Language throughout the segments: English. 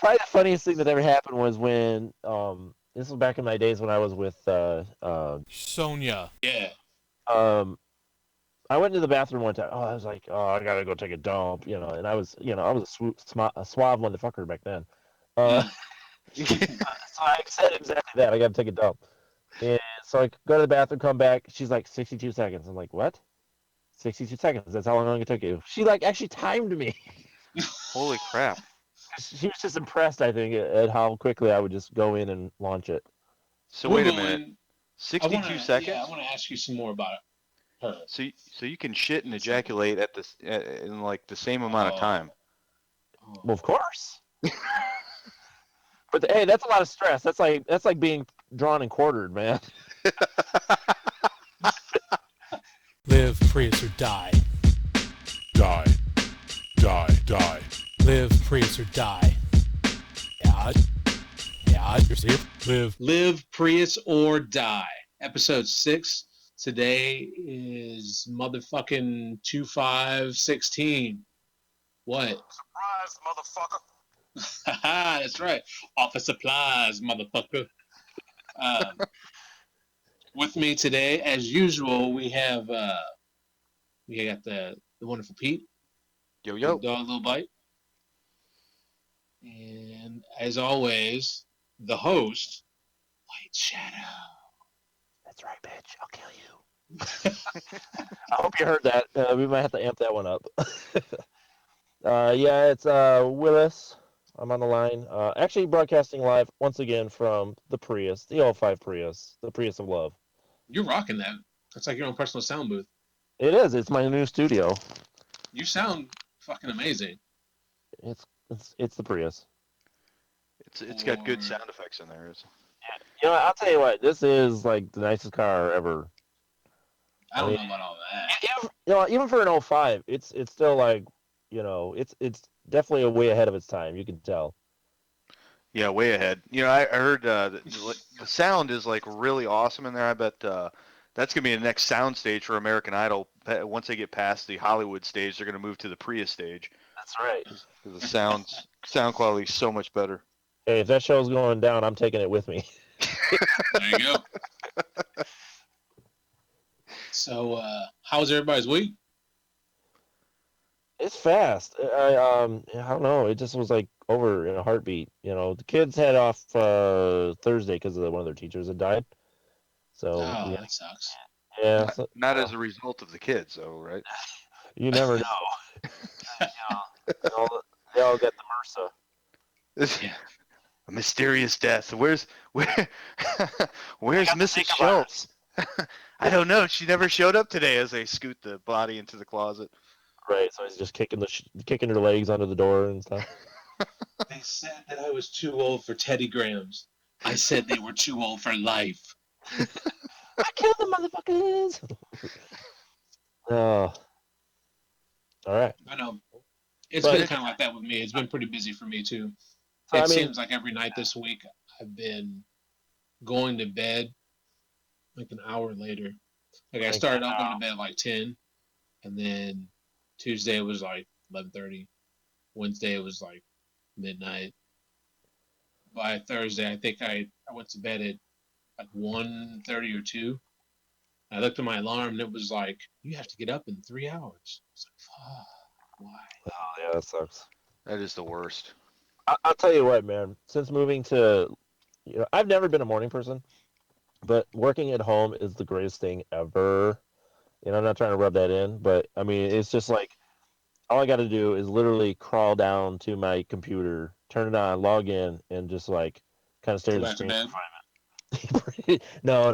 Probably the funniest thing that ever happened was when this was back in my days when I was with Sonia. Yeah. I went to the bathroom one time. Oh, I was like, oh, I gotta go take a dump, and I was a suave motherfucker back then. Uh, so I said exactly that. I gotta take a dump. And so I go to the bathroom, come back. She's like 62 seconds. I'm like, what? 62 seconds. That's how long it took you. She like actually timed me. Holy crap. She was just impressed, I think, at how quickly I would just go in and launch it. So We'll wait a go minute. in. 62 seconds? Yeah, I want to ask you some more about her. So you can shit and ejaculate at this in like the same amount of time. Well, of course. But hey, that's a lot of stress. That's like being drawn and quartered, man. Live, Prius, or die. Die. Die. Die. Live, Prius, or die. Yeah. Yeah, you're safe. Live, Prius, or die. Episode 6. Today is motherfucking 2516. What? Surprise, motherfucker. That's right. Office supplies, motherfucker. With me today, as usual, we got the wonderful Pete. Yo, yo. Dog Little Bite. And as always, the host, White Shadow. That's right, bitch. I'll kill you. I hope you heard that. We might have to amp that one up. Yeah, it's Willis. I'm on the line. Actually broadcasting live once again from the Prius, the 05 Prius, the Prius of Love. You're rocking that. It's like your own personal sound booth. It is. It's my new studio. You sound fucking amazing. It's the Prius. It's got good sound effects in there. I'll tell you what. This is like the nicest car ever. I don't know about all that. Even for an 05, it's still like, it's definitely way ahead of its time. You can tell. Yeah, way ahead. I heard the sound is like really awesome in there. I bet that's gonna be the next sound stage for American Idol. Once they get past the Hollywood stage, they're gonna move to the Prius stage. That's right. Because the sound quality is so much better. Hey, if that show's going down, I'm taking it with me. There you go. So, how was everybody's week? It's fast. I don't know. It just was like over in a heartbeat. The kids had off Thursday because of one of their teachers had died. So that sucks. Yeah. Not as a result of the kids, though, right? You never know. They all get the MRSA. Yeah. A mysterious death. Where's Mrs. Schultz? I don't know. She never showed up today. As they scoot the body into the closet. Right. So he's just kicking her legs under the door and stuff. They said that I was too old for Teddy Grahams. I said they were too old for life. I killed the motherfuckers. Oh. All right. I know. It's been kind of like that with me. It's been pretty busy for me, too. It seems like every night this week I've been going to bed like an hour later. Like I started out going to bed at like 10, and then Tuesday it was like 11:30. Wednesday it was like midnight. By Thursday, I think I went to bed at like 1:30 or 2. I looked at my alarm and it was like, you have to get up in 3 hours. I was like, fuck, why? Oh, yeah, that sucks. That is the worst. I'll tell you what, man. Since moving to, I've never been a morning person, but working at home is the greatest thing ever. I'm not trying to rub that in, but I mean, it's just like, all I got to do is literally crawl down to my computer, turn it on, log in, and just like kind of stare at the screen. No.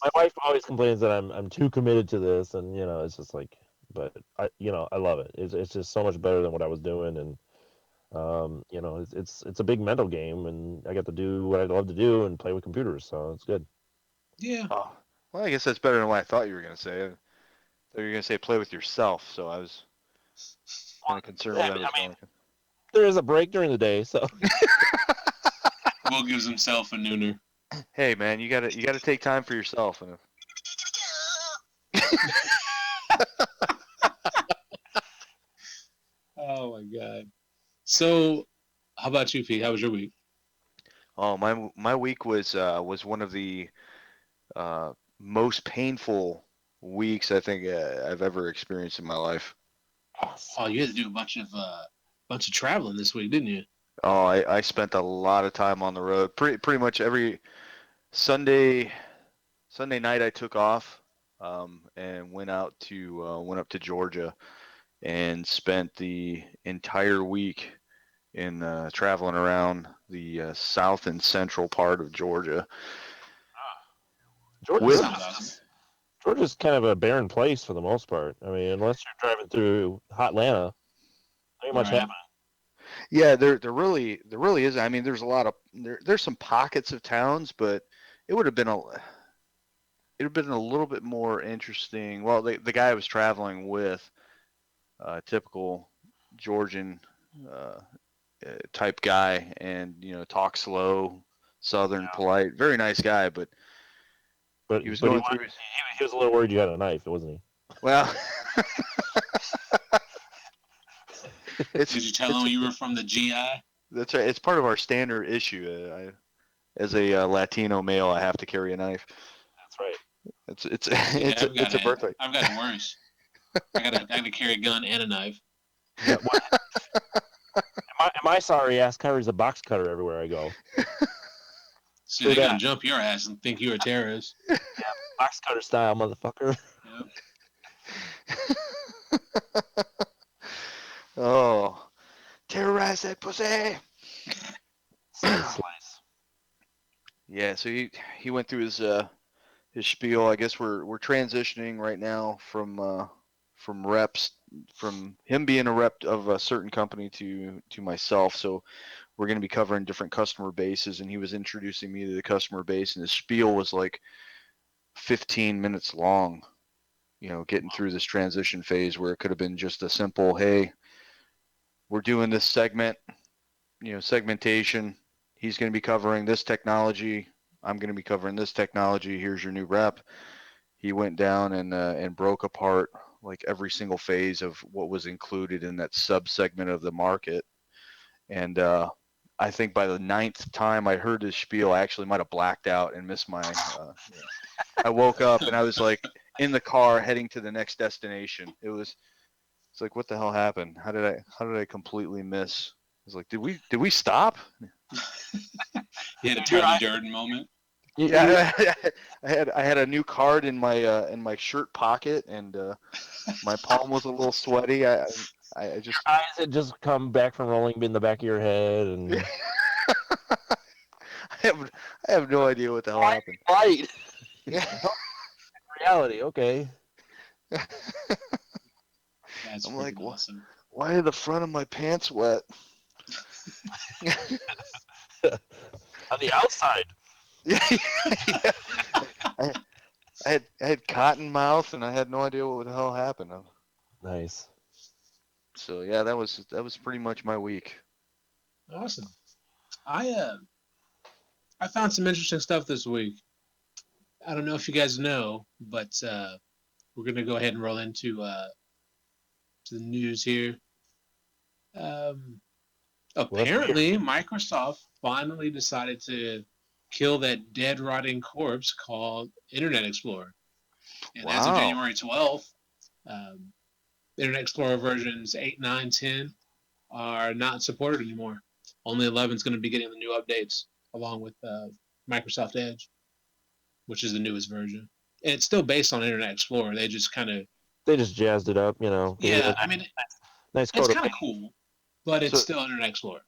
My wife always complains that I'm too committed to this, and it's just like, but I love it. It's just so much better than what I was doing, and it's a big mental game, and I get to do what I love to do and play with computers, so it's good. Yeah. Oh, well, I guess that's better than what I thought you were gonna say. I thought you were gonna say play with yourself, so I was kind of concerned with that. I mean, there is a break during the day, so. Will gives himself a nooner. Hey man, you gotta take time for yourself. Oh my god. So, how about you, Pete? How was your week? Oh, my week was one of the most painful weeks I think I've ever experienced in my life. Oh, you had to do a bunch of traveling this week, didn't you? Oh, I spent a lot of time on the road. Pretty much every Sunday night I took off and went up to Georgia and spent the entire week in traveling around the south and central part of Georgia. Georgia's, With Sounds awesome. Georgia's kind of a barren place for the most part. I mean, unless you're driving through hot Atlanta, ain't much Right. happening. Yeah, there really is. I mean, there's some pockets of towns, but it would have been a little bit more interesting. Well, the guy I was traveling with, typical Georgian uh, type guy, and talk slow, southern, polite, very nice guy, but But he was but going through his, he was a little worried you had a knife, wasn't he? well, it's Did you tell him you were from the GI? that's right. It's part of our standard issue. As a Latino male, I have to carry a knife. That's right. It's Yeah, it's a birthright. I've got it worse. I gotta carry a gun and a knife. Yeah, my sorry ass carries a box cutter everywhere I go. So True they're gonna that. jump your ass and think you're a terrorist. Box cutter style, motherfucker. Yep. Oh, terrorize that pussy. Slice. Yeah, so he went through his spiel. I guess we're transitioning right now from reps, from him being a rep of a certain company to myself. So we're going to be covering different customer bases, and he was introducing me to the customer base, and his spiel was like 15 minutes long. Getting through this transition phase where it could have been just a simple, hey, we're doing this segmentation. He's going to be covering this technology. I'm going to be covering this technology. Here's your new rep. He went down and broke apart like every single phase of what was included in that sub-segment of the market. And I think by the 9th time I heard his spiel, I actually might have blacked out and missed my. I woke up and I was like in the car heading to the next destination. It's like, what the hell happened? How did I completely miss? I was like, did we stop? You had a Tyler Durden moment. Yeah, I had a new card in my shirt pocket, and my palm was a little sweaty. I just Your eyes had just come back from rolling in the back of your head, and I have no idea what the hell happened. right. Yeah. Reality, okay. That's I'm like, awesome. why are the front of my pants wet? On the outside. Yeah. I had cotton mouth, and I had no idea what the hell happened. Nice. So yeah, that was pretty much my week. Awesome. I found some interesting stuff this week. I don't know if you guys know, but we're gonna go ahead and roll into to the news here. Apparently, Microsoft finally decided to kill that dead, rotting corpse called Internet Explorer. And as of Wow. January 12th, Internet Explorer versions 8, 9, 10 are not supported anymore. Only 11 is going to be getting the new updates along with Microsoft Edge, which is the newest version. And it's still based on Internet Explorer. They just jazzed it up, yeah, I mean, nice it's coat kind of cool, but it's So- still Internet Explorer.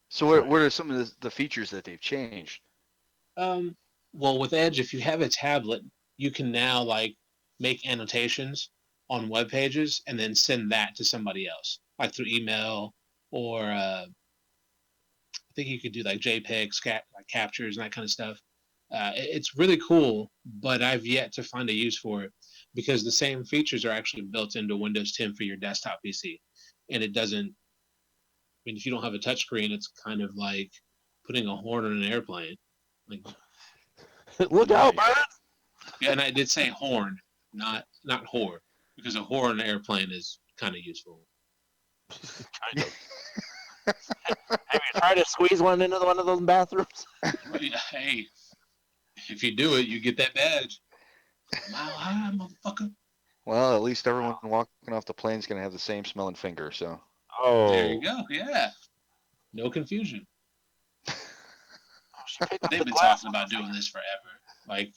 So what are some of the features that they've changed? Well, with Edge, if you have a tablet, you can now make annotations on web pages and then send that to somebody else, like through email or I think you could do like JPEGs, captures, and that kind of stuff. It's really cool, but I've yet to find a use for it because the same features are actually built into Windows 10 for your desktop PC, and it doesn't. I mean, if you don't have a touchscreen, it's kind of like putting a horn on an airplane. Like, Look out, Right. man! yeah, and I did say horn, not whore, because a whore on an airplane is kind of useful. Kind of. try to squeeze one into one of those bathrooms? Hey, if you do it, you get that badge. Mile high, motherfucker. Well, at least everyone walking off the plane is going to have the same smelling finger, so. Oh. There you go. Yeah. No confusion. They've been talking about doing this forever. Like,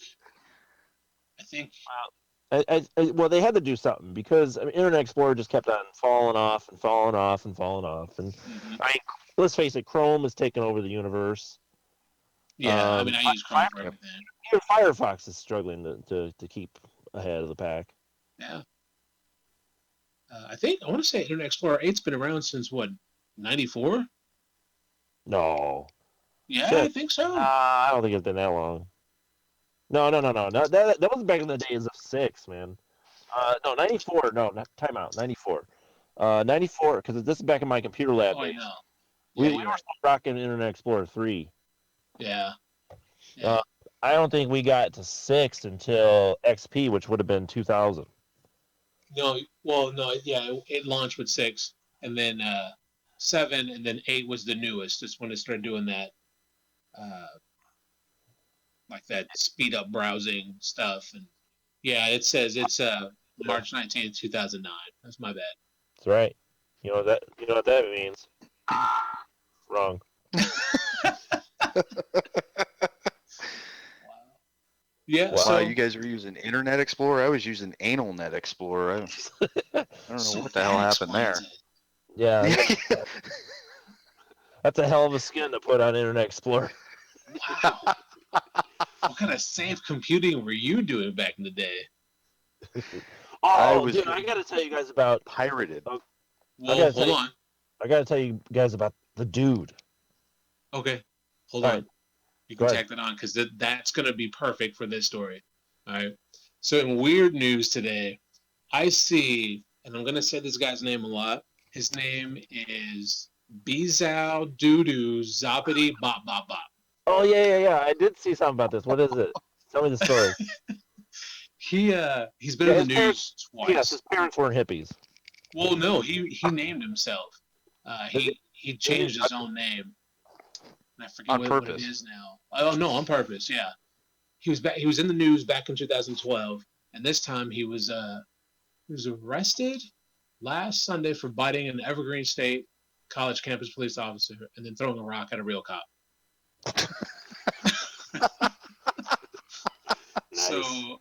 I think. Well, they had to do something because Internet Explorer just kept on falling off and falling off and falling off. And let's face it, Chrome has taken over the universe. Yeah, I use Chrome for everything. Even Firefox is struggling to keep ahead of the pack. Yeah. I want to say Internet Explorer 8's been around since what, 94? No. Yeah, Shit. I think so. I don't think it's been that long. No. That was back in the days of 6, man. No, 94. No, not time out. 94. 94, because this is back in my computer lab days. Yeah. We were still rocking Internet Explorer 3. Yeah. I don't think we got to 6 until XP, which would have been 2000. No, it launched with 6, and then 7, and then 8 was the newest. It's when it started doing that, like that speed up browsing stuff. And yeah, it says it's March 19th, 2009. That's my bad. That's right. You know what that means. Wrong. Yeah. Wow, so you guys were using Internet Explorer. I was using AnalNet Explorer. I don't know what the hell happened there. Yeah. That's a hell of a skin to put on Internet Explorer. Wow. What kind of safe computing were you doing back in the day? I gotta tell you guys about pirated. Well, hold on. I gotta tell you guys about the dude. Okay, hold on. You can tack that on because that's going to be perfect for this story. All right. So in weird news today, I see, and I'm going to say this guy's name a lot. His name is Bezoow D, Zopittybop-bop-bop. Oh yeah. I did see something about this. What is it? Tell me the story. He's been in the news twice. Yes, his parents weren't hippies. Well, no, he named himself. He changed his own name. I forget what it is now. Oh no, on purpose. Yeah, he was in the news back in 2012, and this time he was arrested last Sunday for biting an Evergreen State College campus police officer and then throwing a rock at a real cop. So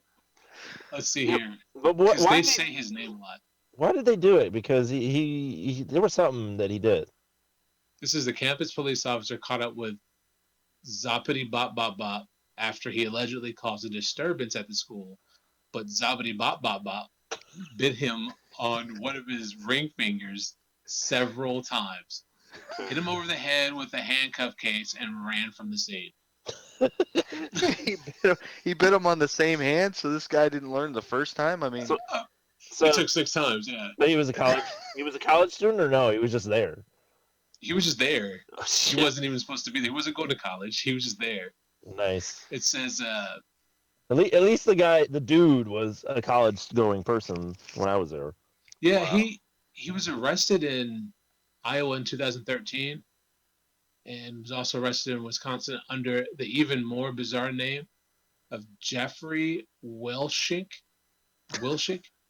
let's see here. But they say his name a lot. Why did they do it? Because he there was something that he did. This is the campus police officer caught up with Zopittybop-bop-bop after he allegedly caused a disturbance at the school, but Zopittybop-bop-bop bit him on one of his ring fingers several times, hit him over the head with a handcuff case, and ran from the scene. He bit him on the same hand, so this guy didn't learn the first time. I mean, so it took 6 times. Yeah. But he was a college student, or no? He was just there. He was just there. He wasn't even supposed to be there. He wasn't going to college. He was just there. Nice. It says. At least the dude, was a college-going person when I was there. Yeah, wow. He was arrested in Iowa in 2013, and was also arrested in Wisconsin under the even more bizarre name of Jeffrey Wilshik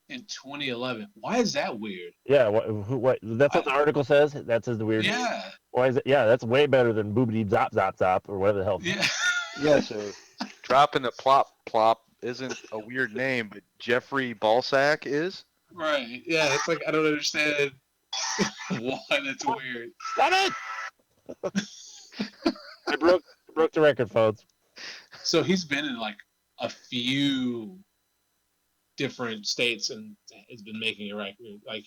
in 2011. Why is that weird? Yeah, what that's what the article says. That's the weird. Yeah. Why is it? Yeah, that's way better than boobity zop zop zop or whatever the hell. Yeah. Yeah. So dropping the plop isn't a weird name, but Jeffrey Balsack is. Right. Yeah. It's like I don't understand why that's weird. Stop it! I broke the record, folks. So he's been in like a few different states and has been making a record. Like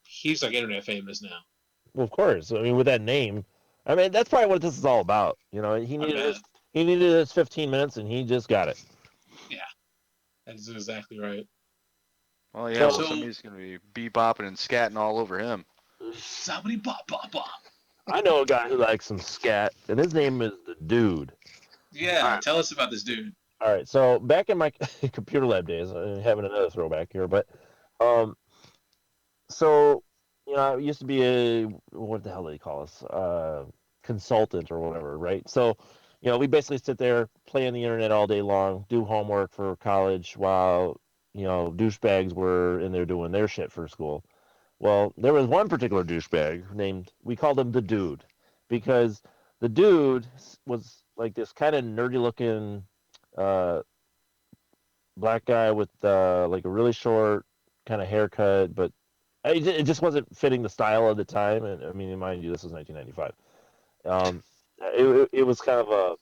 he's like internet famous now. Well, of course. I mean, with that name, I mean that's probably what this is all about. You know, he needed his 15 minutes, and he just got it. Yeah, that's exactly right. Well, yeah, somebody's gonna be bebopping and scatting all over him. Zopittybop-bop-bop. I know a guy who likes some scat, and his name is the Dude. Yeah, tell us about this dude. All right, so back in my computer lab days, having another throwback here, but so you know, I used to be what the hell do they call us? consultant or whatever, right? So, we basically sit there, play on the internet all day long, do homework for college while, douchebags were in there doing their shit for school. Well, there was one particular douchebag we called him the Dude, because the Dude was like this kind of nerdy looking uh, black guy with like a really short kind of haircut, but it just wasn't fitting the style of the time. And I mean, mind you, this was 1995. It was kind of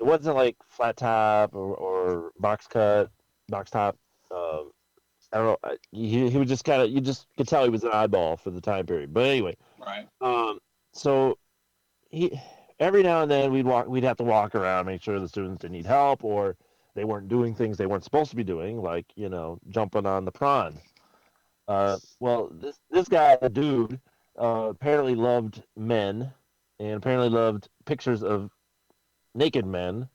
it wasn't like flat top or box cut, box top. Um, I don't know. He was just kind of, you just could tell he was an oddball for the time period. But anyway, Right. so he every now and then we'd have to walk around, make sure the students didn't need help or they weren't doing things they weren't supposed to be doing, like jumping on the prawn. Well, this guy, the Dude, apparently loved men and apparently loved pictures of naked men.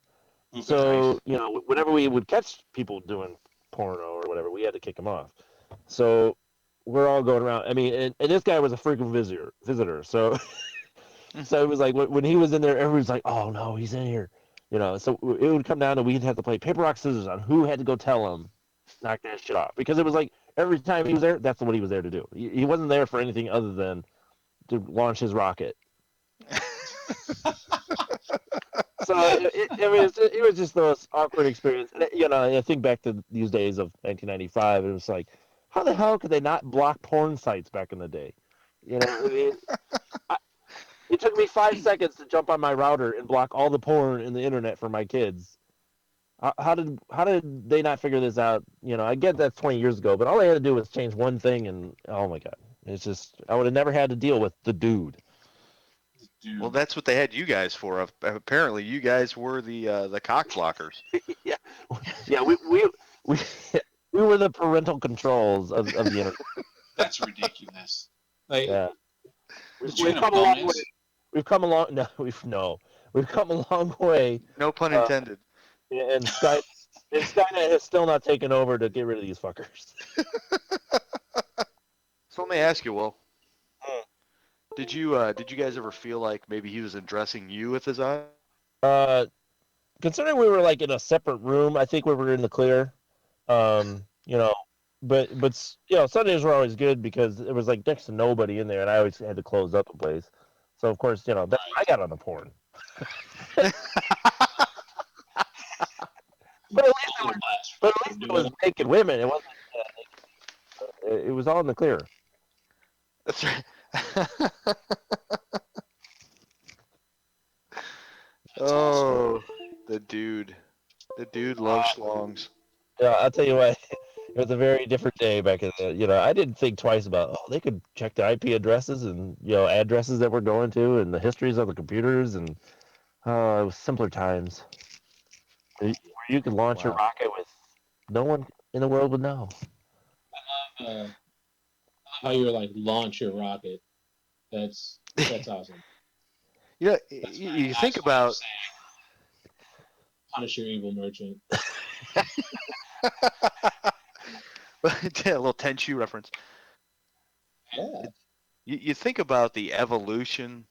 Okay. So whenever we would catch people doing porno or whatever, we had to kick them off. So we're all going around. I mean, and this guy was a frequent visitor. So so it was like when he was in there, everyone's like, "Oh no, he's in here," So it would come down to we'd have to play paper rock scissors on who had to go tell him knock that shit off, because it was like every time he was there, that's what he was there to do. He wasn't there for anything other than to launch his rocket. So it was just the most awkward experience. And, I think back to these days of 1995, it was like, how the hell could they not block porn sites back in the day? I mean, it took me 5 seconds to jump on my router and block all the porn in the internet for my kids. How did they not figure this out? I get that's 20 years ago, but all they had to do was change one thing, and oh my god, it's just I would have never had to deal with the Dude. Dude. Well, that's what they had you guys for. Apparently, you guys were the cock blockers. Yeah, yeah, we we were the parental controls of the internet. That's ridiculous. Like, Yeah, did you we've get a come a long way. bonus? We've come a long we've come a long way, No pun intended. and Skynet has still not taken over to get rid of these fuckers. So let me ask you, Will. Did you guys ever feel like maybe he was addressing you with his eye? Considering we were like in a separate room, I think we were in the clear. Um, you know, but Sundays were always good because there was like next to nobody in there, and I always had to close up the place. So of course, I got on the porn. But at least it was naked women. It wasn't. It was all in the clear. That's right. Oh, the dude. The dude loves schlongs. Yeah, I'll tell you what. It was a very different day back in the. I didn't think twice about. Oh, they could check the IP addresses and addresses that we're going to and the histories of the computers, and it was simpler times. Where you could launch a rocket with no one in the world would know. How you were like launch your rocket. That's awesome. Yeah, That's you think about punish your evil merchant. a little Tenchu reference. Yeah. You think about the evolution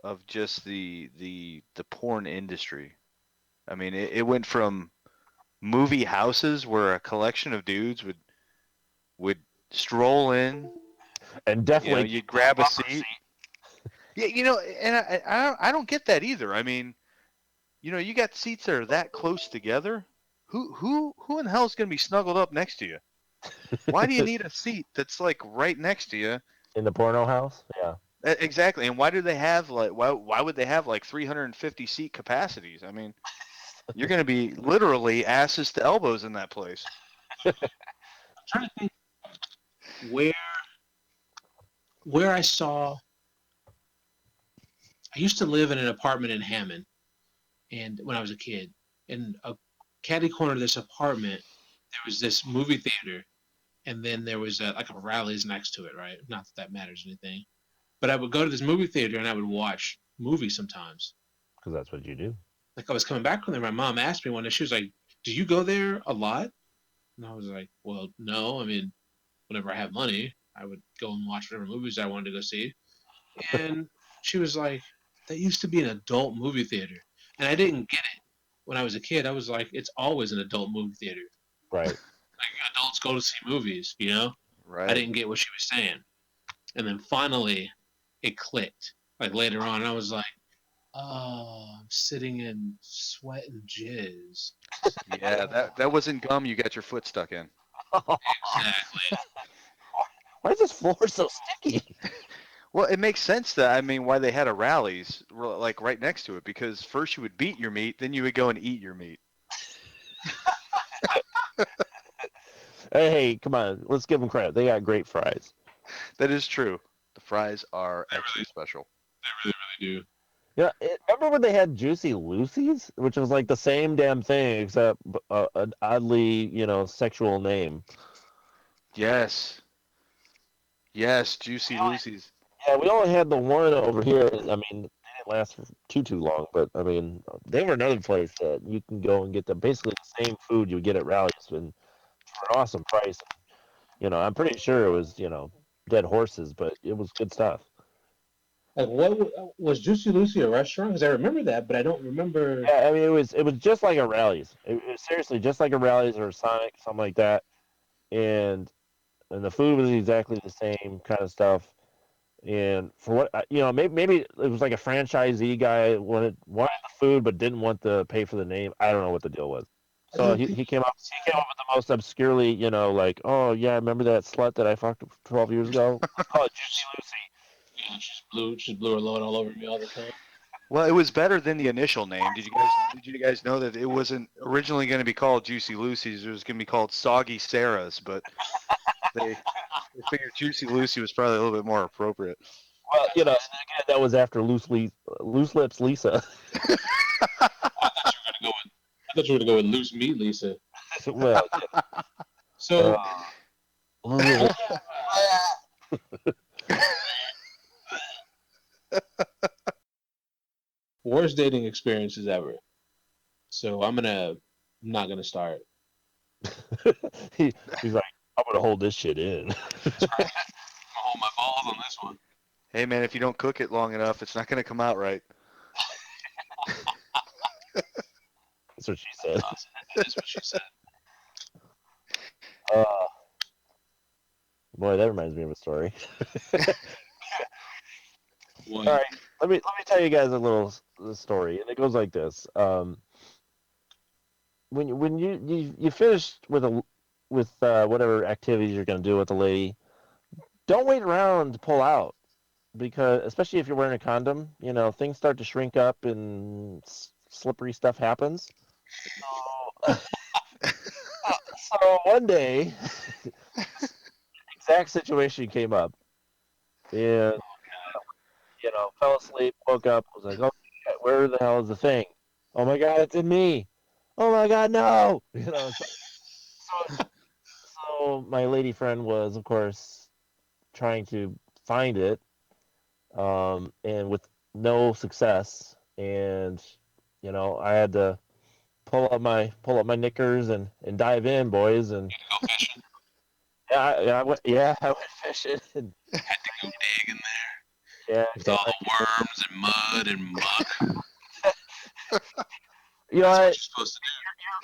of just the porn industry. I mean, it went from movie houses where a collection of dudes would stroll in, and definitely you'd grab a seat. Yeah, and I don't get that either. I mean, you got seats that are that close together. Who in the hell is going to be snuggled up next to you? Why do you need a seat that's like right next to you? In the porno house? Yeah. Exactly. And why do they have why would they have like 350 seat capacities? I mean, you're going to be literally asses to elbows in that place. I'm trying to think where I saw. I used to live in an apartment in Hammond, and when I was a kid, in a catty corner of this apartment, there was this movie theater, and then there was like a Rally's next to it, right? Not that matters anything, but I would go to this movie theater and I would watch movies sometimes. Because that's what you do. Like I was coming back from there, my mom asked me one day, she was like, "Do you go there a lot?" And I was like, "Well, no. I mean, whenever I have money, I would go and watch whatever movies I wanted to go see." And she was like, that used to be an adult movie theater, and I didn't get it when I was a kid. I was like, it's always an adult movie theater. Right. Like adults go to see movies, you know. I Right. didn't get what she was saying, and then finally, it clicked. Like later on, I was like, oh, I'm sitting in sweat and jizz. Yeah, that wasn't gum you got your foot stuck in. Exactly. Why is this floor so sticky? Well, it makes sense that I mean why they had a rallies like right next to it because first you would beat your meat, then you would go and eat your meat. Hey, come on, let's give them credit. They got great fries. That is true. The fries are They extra special. really, really do. Yeah, remember when they had Juicy Lucy's, which was like the same damn thing except an oddly, sexual name. Yes. Yes, Juicy Lucy's. Yeah, we only had the one over here. I mean, they didn't last for too long, but I mean, they were another place that you can go and get basically the same food you would get at rallies and for an awesome price. I'm pretty sure it was, dead horses, but it was good stuff. Like, what was Juicy Lucy a restaurant? Because I remember that, but I don't remember. Yeah, I mean, it was just like a rallies. It was seriously just like a rallies or a Sonic, something like that. And the food was exactly the same kind of stuff. And for what maybe it was like a franchisee guy wanted the food but didn't want to pay for the name. I don't know what the deal was. I So don't he, think he came up with the most obscurely, like, oh yeah, remember that slut that I fucked 12 years ago? Let's call it Juicy Lucy. yeah, she blew her load all over me all the time. Well, it was better than the initial name. Did you guys know that it wasn't originally going to be called Juicy Lucy's? It was going to be called Soggy Sarah's, but they figured Juicy Lucy was probably a little bit more appropriate. Well, again, that was after Loose Lips Lisa. I thought you were gonna go with loose meat, Lisa. Well, So uh, worst dating experiences ever. So I'm not gonna start. he's like, I'm gonna hold this shit in. I'm gonna hold my balls on this one. Hey man, if you don't cook it long enough, it's not going to come out right. That's what she said. That's what she said. Uh, Boy, that reminds me of a story. What? All right, let me tell you guys a little story, and it goes like this. When you finish with whatever activities you're gonna do with the lady, don't wait around to pull out because especially if you're wearing a condom, things start to shrink up and slippery stuff happens. So, so one day, exact situation came up, and fell asleep, woke up, was like, oh, where the hell is the thing? Oh my god, it's in me. Oh my god, no. So my lady friend was, of course, trying to find it, and with no success. And I had to pull up my knickers and dive in, boys. And Go fishing. I went fishing. And, Had to go dig in yeah, with all the worms and mud and muck. you know, That's I, what you're supposed to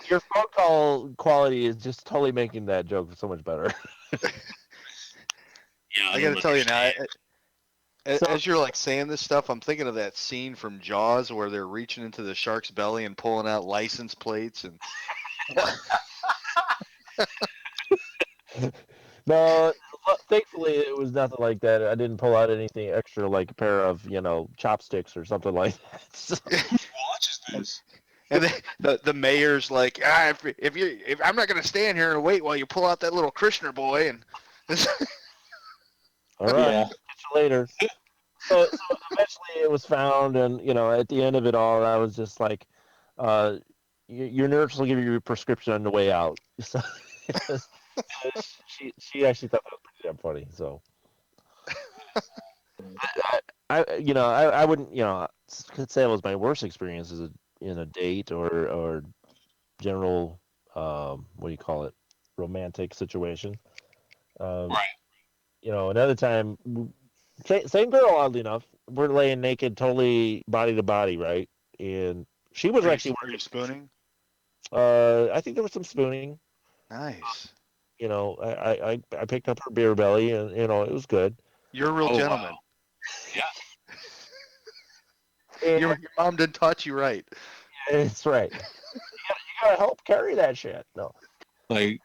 do. your phone call quality is just totally making that joke so much better. Yeah, I got to tell you now, So- as you're like saying this stuff, I'm thinking of that scene from Jaws where they're reaching into the shark's belly and pulling out license plates and No, thankfully it was nothing like that. I didn't pull out anything extra like a pair of, chopsticks or something like that. So, Watches this. and then the mayor's like, if I'm not gonna stand here and wait while you pull out that little Krishner boy and all right, Yeah. catch you later. So eventually it was found, and at the end of it all, I was just like, your nurse will give you a prescription on the way out. So, she actually thought that was pretty damn funny. So I wouldn't could say it was my worst experience in a date or general what do you call it, romantic situation. Right. Another time, same girl, oddly enough. we're laying naked, totally body to body, right? And she was actually Are you spooning? I think there was some spooning. Nice. You know, I picked up her beer belly, and you know, it was good. You're a real Oh, gentleman. wow. Yeah. And Your mom didn't taught you right. it's right. You gotta help carry that shit. No, Like,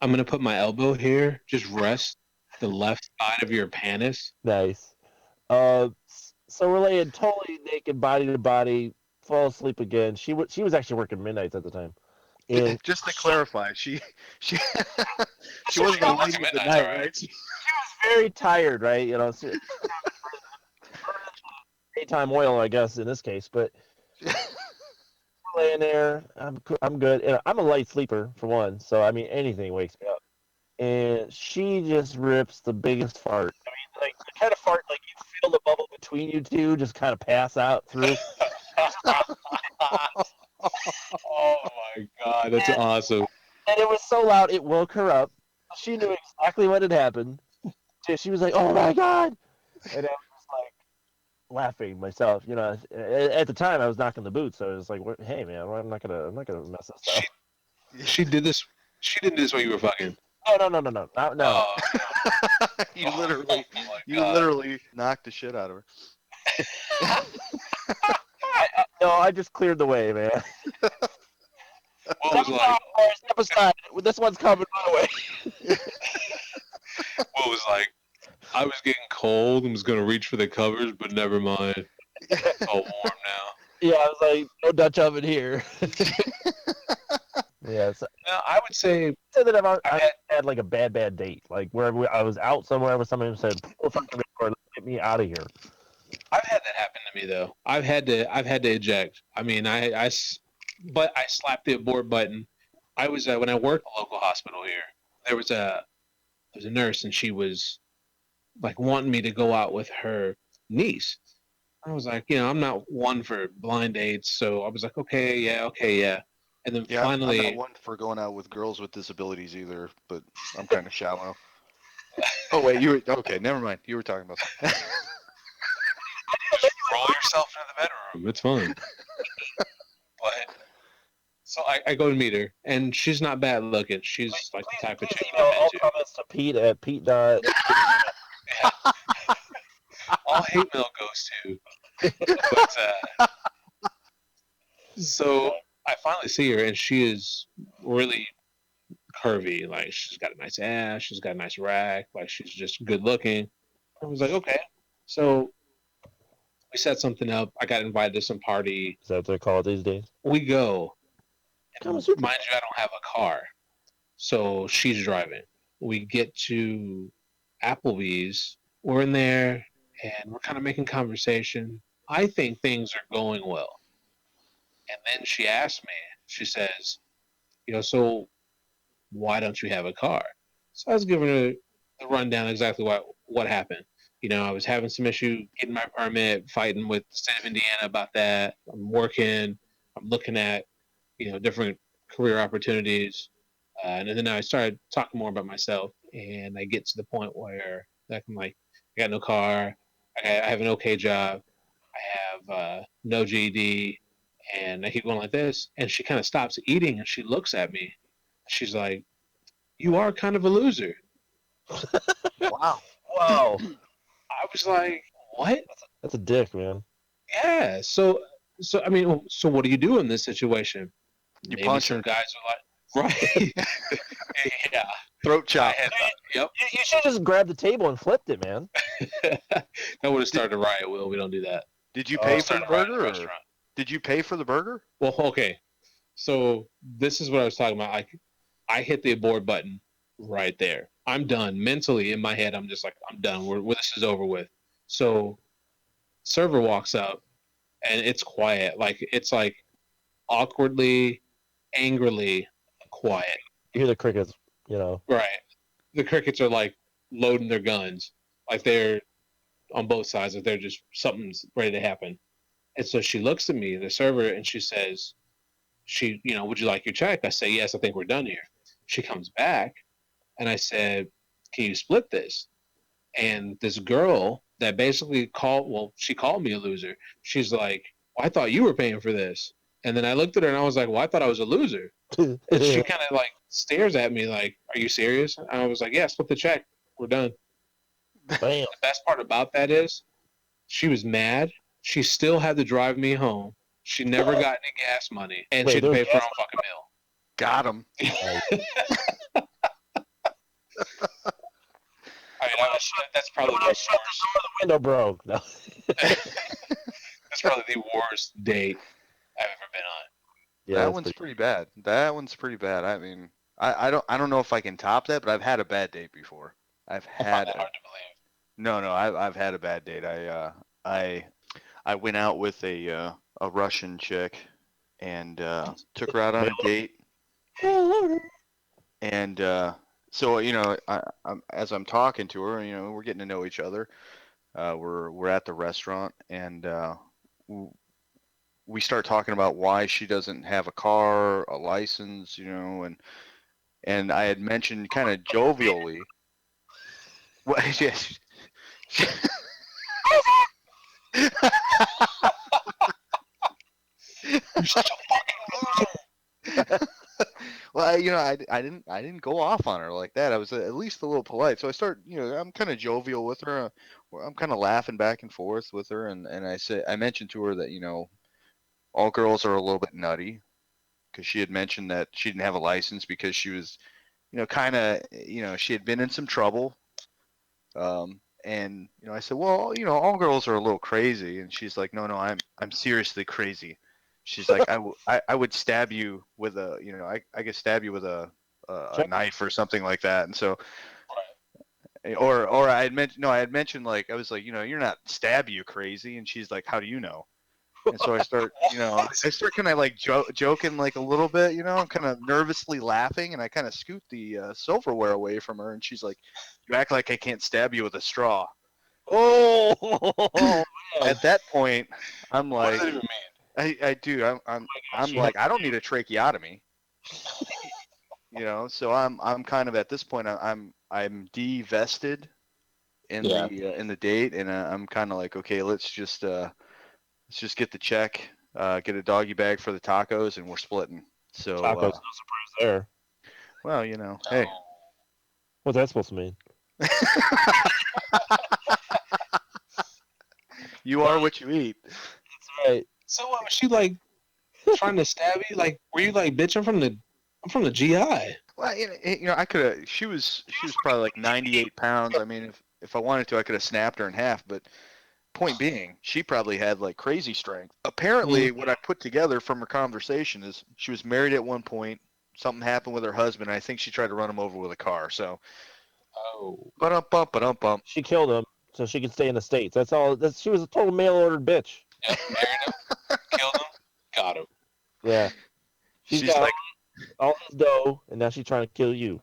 I'm gonna put my elbow here. Just rest the left side of your penis. nice. So we're laying totally naked, body to body, fall asleep again. She was actually working midnights at the time, and Just to clarify, she she So wasn't she a got lady of midnights, the night, all right. right? she was very tired, right? You know, daytime oil, I guess, in this case. But we're laying there, I'm good. And I'm a light sleeper for one, so I mean anything wakes me up. And she just rips the biggest fart. I mean, like the kind of fart like you feel the bubble between you two just kind of pass out through. Oh my god, that's awesome. And it was so loud it woke her up. She knew exactly what had happened. She was like, "Oh my god!" And I was just like laughing myself. You know, at the time I was knocking the boots, so I was like, "Hey man, I'm not gonna mess this up." She did this. She did this while you were fucking. No, no. Oh, You oh literally my god. literally knocked the shit out of her. No, I just cleared the way, man. What was like? Step aside. This one's coming my way. What was like? I was getting cold and was gonna reach for the covers, but never mind. It's all warm now. Yeah, I was like, no Dutch oven here. Yeah, so No, I would say that I had- had like a bad date, like where I was out somewhere with somebody who said, "Pull fucking record, get me out of here." I've had that happen to me though. I've had to eject. I mean, but I slapped the abort button. I was when I worked at a local hospital here. There was a nurse and she was like wanting me to go out with her niece. I was like, I'm not one for blind dates, so I was like, okay, yeah. And then Yeah, I'm not finally, one for going out with girls with disabilities either, but I'm kind of shallow. Oh wait, you were okay. Never mind. You were talking about something. just roll yourself into the bedroom. It's fine. But so I go to meet her, and she's not bad looking. She's like the type of chick Email I'm all into. comments to Pete at Pete. Dot. All hate mail goes to. But so I finally see her, and she is really curvy. Like she's got a nice ass, she's got a nice rack. Like she's just good looking. I was like, okay. So we set something up. I got invited to some party. Is that what they call it these days? We go. And Kama Sutra. mind you, I don't have a car, so she's driving. We get to Applebee's. We're in there, and we're kind of making conversation. I think things are going well. And then she asked me, she says, so why don't you have a car? So I was giving her the rundown exactly what happened. I was having some issue getting my permit, fighting with the state of Indiana about that. I'm working, I'm looking at, different career opportunities. And then I started talking more about myself, and I get to the point where I'm like, I got no car, I have an okay job, I have no GED, and I keep going like this. And she kind of stops eating, and she looks at me. She's like, "You are kind of a loser." Wow. Wow, I was like, "What?" that's a dick, man. Yeah. So I mean, so what do you do in this situation? You Maybe punch some her. guys are like, right? Yeah. Throat chop. Yep. You should just grab the table and flipped it, man. That would have started a riot. Will we don't do that? Did you pay for Start the a riot in a burger? Or restaurant. did you pay for the burger? Well, okay. So this is what I was talking about. I hit the abort button right there. I'm done. Mentally in my head, I'm just like, I'm done. This is over with. So server walks up and it's quiet. Like it's like awkwardly, angrily quiet. You hear the crickets, you know. Right. The crickets are like loading their guns. Like they're on both sides. Like they're just something's ready to happen. And so she looks at me, the server, and she says, would you like your check? I say, yes, I think we're done here. She comes back, and I said, can you split this? And this girl that basically she called me a loser. She's like, well, I thought you were paying for this. And then I looked at her and I was like, well, I thought I was a loser. And she kind of like stares at me like, are you serious? And I was like, yeah, split the check. We're done. Bam. The best part about that is she was mad. She still had to drive me home. She never got any gas money. And Wait, she had to there pay was for her gas own fucking meal. Got him. I mean, that's probably When the I worst. shut the door, the window broke. No. That's probably the worst date I've ever been on. Yeah, that that's one's pretty bad. That one's pretty bad. I mean, I don't know if I can top that, but I've had a bad date before. I find that hard to believe. No, I've had a bad date. I went out with a Russian chick and took her out on a date. And so as I'm talking to her, we're getting to know each other. We're at the restaurant and we start talking about why she doesn't have a car, a license, and I had mentioned kind of jovially. What? Yes. Well, I didn't go off on her like that. I was at least a little polite. So I start, I'm kind of jovial with her. I'm kind of laughing back and forth with her, and I mentioned to her that all girls are a little bit nutty, because she had mentioned that she didn't have a license because she was, she had been in some trouble. And I said, well, all girls are a little crazy, and she's like, no, I'm seriously crazy. She's like, I would stab you with I could stab you with a knife or something like that. And so, or I had mentioned like, I was like, you're not stab you crazy. And she's like, how do you know? And so I start kind of like joking like a little bit, I'm kind of nervously laughing, and I kind of scoot the silverware away from her, and she's like, you act like I can't stab you with a straw. Oh, At that point, I'm What like, does that even mean? I do. I'm like, I don't need a tracheotomy. So I'm kind of at this point, I'm divested in the date, and I'm kind of like, okay, let's just get the check, get a doggy bag for the tacos, and we're splitting. So tacos, no surprise there. well, hey. What's that supposed to mean? You are what you eat. That's right. So what was she like trying to stab you? Like, were you like, bitch, I'm from the GI. Well, I could have. She was probably like 98 pounds. I mean, if I wanted to, I could have snapped her in half. But point being, she probably had like crazy strength. Apparently, what I put together from her conversation is she was married at one point. Something happened with her husband. And I think she tried to run him over with a car. So, bump. She killed him so she could stay in the States. That's all. She was a total mail-ordered bitch. Yep, married him, killed him, got him. Yeah. She's got like, all his dough, and now she's trying to kill you.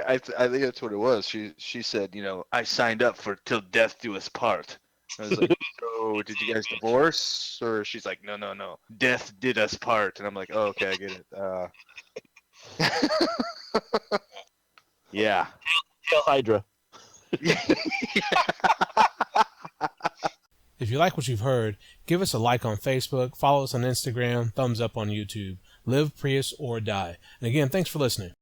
I think that's what it was. She said, I signed up for till death do us part. I was like, so did you guys divorce? Or she's like, no, death did us part. And I'm like, oh, okay, I get it. Yeah. Hail Hydra. If you like what you've heard, give us a like on Facebook, follow us on Instagram, thumbs up on YouTube. Live, Prius, or die. And again, thanks for listening.